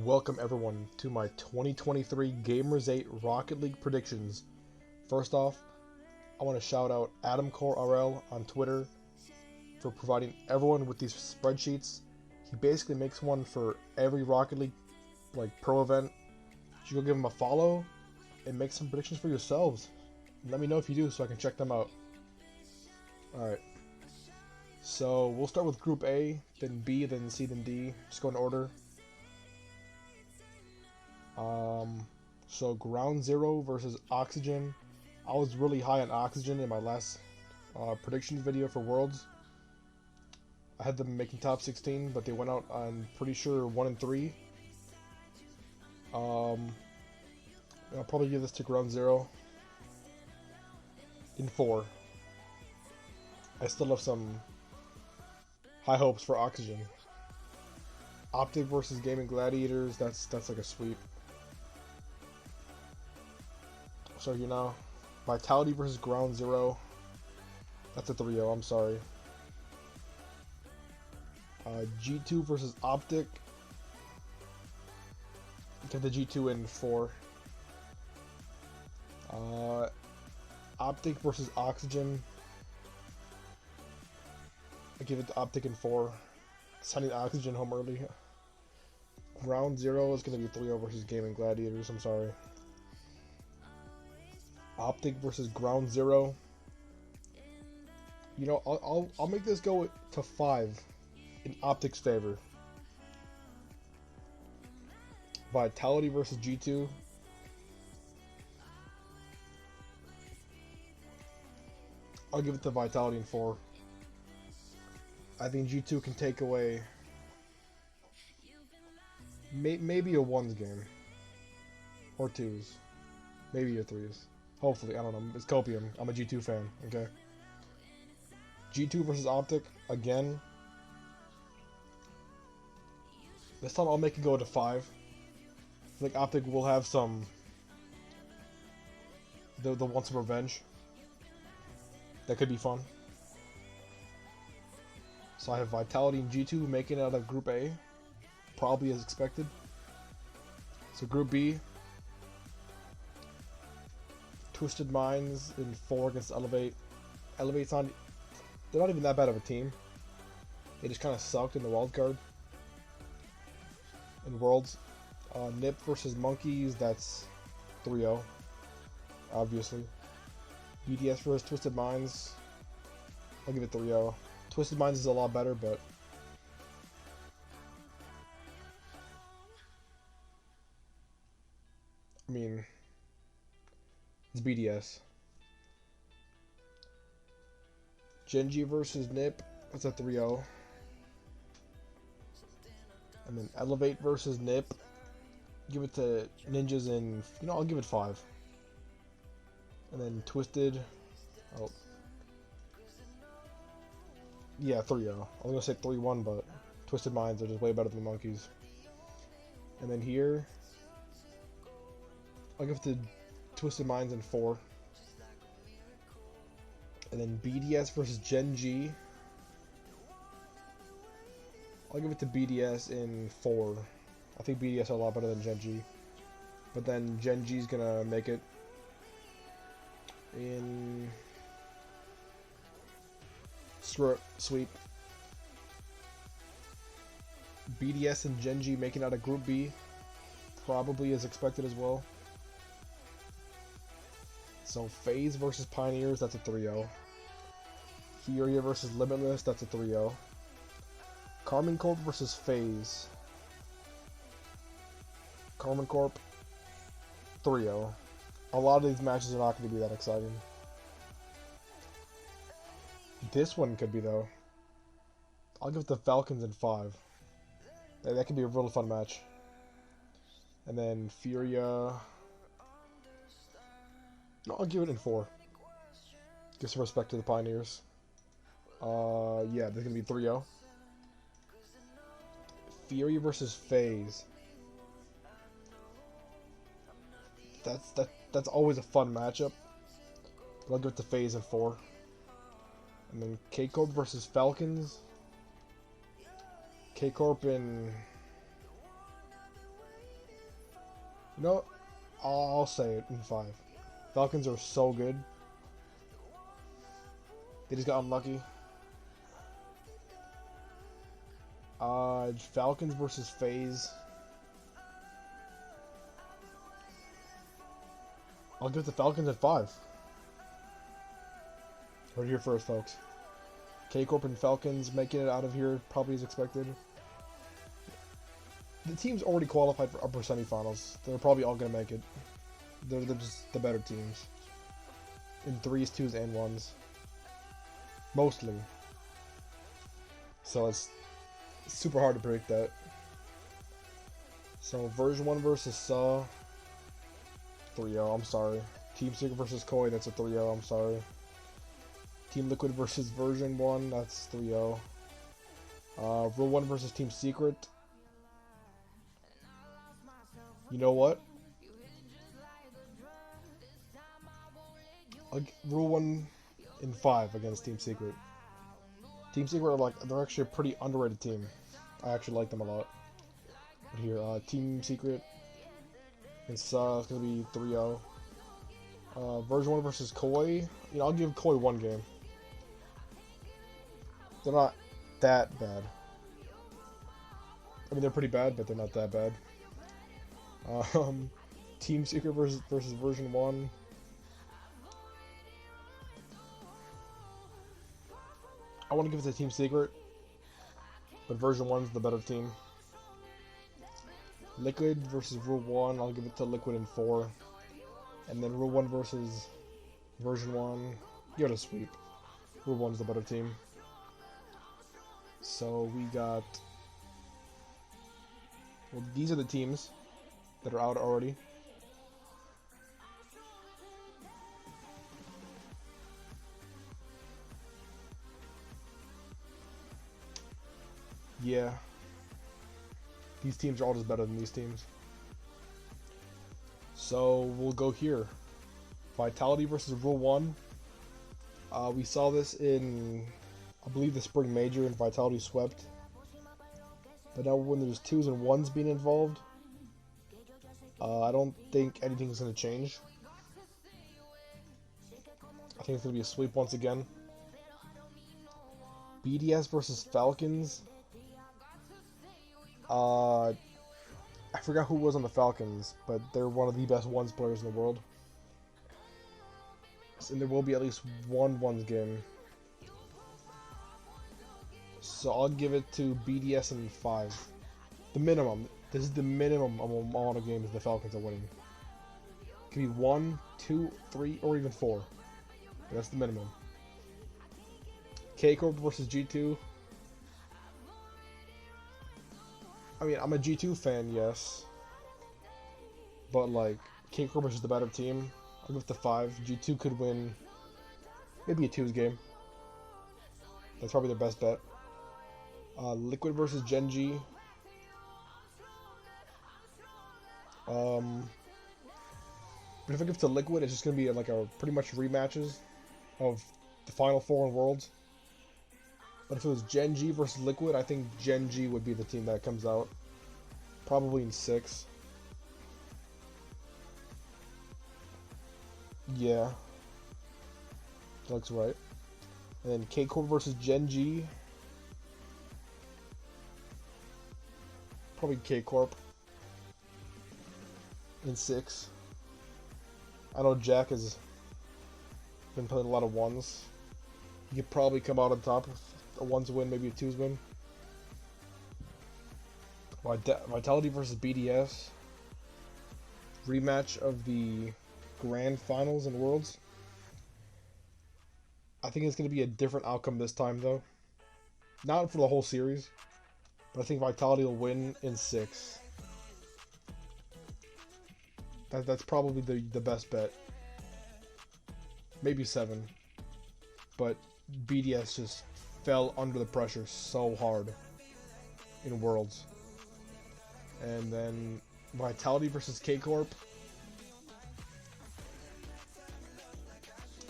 Welcome everyone to my 2023 Gamers8 Rocket League predictions. First off, I want to shout out AdamCoreRL on Twitter for providing everyone with these spreadsheets. He basically makes one for every Rocket League pro event. You should go give him a follow and make some predictions for yourselves. And let me know if you do so I can check them out. Alright. So we'll start with Group A, then B, then C, then D. Just go in order. So Ground Zero versus Oxygen. I was really high on Oxygen in my last predictions video for Worlds. I had them making top 16, but they went out on pretty sure 1 and 3. I'll probably give this to Ground Zero in 4. I still have some high hopes for Oxygen. Optic versus Gaming Gladiators. That's like a sweep. So Vitality versus Ground Zero. That's a 3-0, I'm sorry. G2 versus Optic. Get the G2 in 4. Optic versus Oxygen. I give it to Optic in 4. Sending Oxygen home early. Ground Zero is going to be 3-0 versus Gaming Gladiators, I'm sorry. Optic versus Ground Zero. I'll make this go to 5 in Optic's favor. Vitality versus G2. I'll give it to Vitality in 4. I think G2 can take away maybe a 1s game. Or 2s. Maybe a 3s. Hopefully, I don't know. It's copium. I'm a G2 fan, okay? G2 versus Optic, again. This time I'll make it go to 5. I think Optic will have some... They'll want some revenge. That could be fun. So I have Vitality and G2 making it out of Group A. Probably as expected. So Group B... Twisted Minds in 4 against Elevate. Elevate's on... They're not even that bad of a team. They just kind of sucked in the wildcard. In Worlds. Nip versus Monkeys, that's 3-0. Obviously. BDS versus Twisted Minds. I'll give it 3-0. Twisted Minds is a lot better, but... I mean... It's BDS. Genji versus Nip. That's a 3-0. And then Elevate versus Nip. Give it to Ninjas in... I'll give it 5. And then Twisted... Oh. Yeah, 3-0. I was going to say 3-1, but Twisted Minds are just way better than the Monkeys. And then here... I'll give it to Twisted Minds in 4. And then BDS versus Gen G. I'll give it to BDS in 4. I think BDS are a lot better than Gen G. But then Gen G's gonna make it in... Screw it. Sweep. BDS and Gen G making out of Group B. Probably as expected as well. So FaZe versus Pioneers, that's a 3-0. Furia versus Limitless, that's a 3-0. Carmen Corp versus FaZe. Carmen Corp, 3-0. A lot of these matches are not going to be that exciting. This one could be, though. I'll give it the Falcons in 5. That could be a really fun match. And then Furia... No, I'll give it in 4. Give some respect to the Pioneers. Yeah, there's gonna be 3-0. Fury versus FaZe. That's always a fun matchup. But I'll give it to FaZe in 4. And then K-Corp versus Falcons. K-Corp in You know, I'll say it in 5. Falcons are so good. They just got unlucky. Falcons versus FaZe. I'll give the Falcons at 5. Right here first, folks. K-Corp and Falcons making it out of here probably as expected. The teams already qualified for upper semifinals. They're probably all going to make it. They're just the better teams. In 3s, 2s, and 1s. Mostly. So it's super hard to predict that. So version 1 versus Saw. 3-0, I'm sorry. Team Secret versus Koi, that's a 3-0, I'm sorry. Team Liquid versus version 1, that's 3-0. Rule 1 versus Team Secret. You know what? Rule 1 in 5 against Team Secret. Team Secret are they're actually a pretty underrated team. I actually like them a lot. But here, Team Secret. It's gonna be 3-0. Version 1 versus Koi. You know, I'll give Koi 1 game. They're not that bad. I mean, they're pretty bad, but they're not that bad. Team Secret versus version 1. I want to give it to Team Secret, but version 1's the better team. Liquid versus Rule 1, I'll give it to Liquid in 4. And then Rule 1 versus version 1, give it a sweep. Rule 1's the better team. So we got... Well, these are the teams that are out already. Yeah. These teams are all just better than these teams. So we'll go here. Vitality versus Rule 1. We saw this in, I believe, the Spring Major, and Vitality swept. But now when there's 2s and 1s being involved, I don't think anything's going to change. I think it's going to be a sweep once again. BDS versus Falcons. I forgot who was on the Falcons, but they're one of the best ones players in the world. And there will be at least one ones game. So I'll give it to BDS in 5. The minimum. This is the minimum amount of games the Falcons are winning. It could be 1, 2, 3, or even 4. But that's the minimum. K-Corp versus G2. I mean, I'm a G2 fan, yes. But, like, K-Corp is the better team. I'll give it to 5. G2 could win maybe a 2s game. That's probably their best bet. Liquid versus Gen.G. But if I give it to Liquid, it's just going to be like a pretty much rematches of the Final 4 in Worlds. But if it was Gen.G versus Liquid, I think Gen.G would be the team that comes out. Probably in 6. Yeah. That looks right. And then K-Corp versus Gen.G. Probably K-Corp. In 6. I know Jack has been playing a lot of 1s. He could probably come out on top with a 1s win, maybe a 2s win. Vitality versus BDS. Rematch of the Grand Finals and Worlds. I think it's going to be a different outcome this time, though. Not for the whole series, but I think Vitality will win in 6. That's probably the best bet. Maybe 7. But BDS just fell under the pressure so hard in Worlds. And then Vitality versus K-Corp.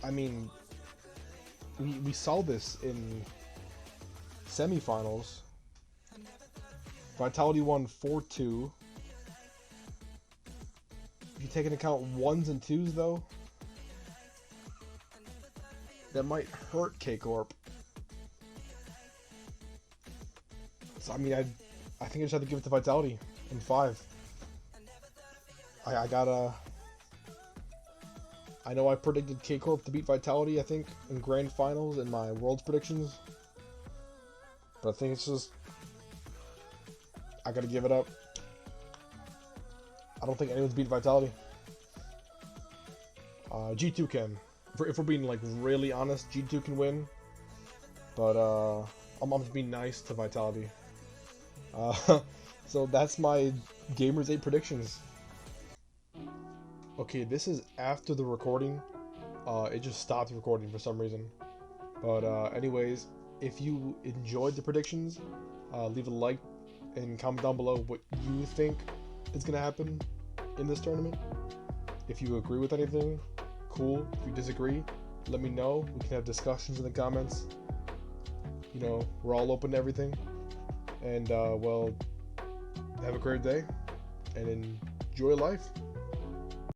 I mean, we saw this in semifinals. Vitality won 4-2. take into account 1s and 2s though, that might hurt K-Corp. So I mean, I think I just have to give it to Vitality in 5. I know I predicted K-Corp to beat Vitality, I think, in Grand Finals in my Worlds predictions. But I think it's just, I gotta give it up. I don't think anyone's beat Vitality. G2 can. If we're being like really honest, G2 can win. But I'm just being nice to Vitality. So that's my Gamers8 predictions. Okay, this is after the recording. It just stopped recording for some reason. But anyways, if you enjoyed the predictions, leave a like and comment down below what you think is going to happen in this tournament. If you agree with anything, cool. If you disagree, let me know. We can have discussions in the comments. You know, we're all open to everything. And, well, have a great day and enjoy life.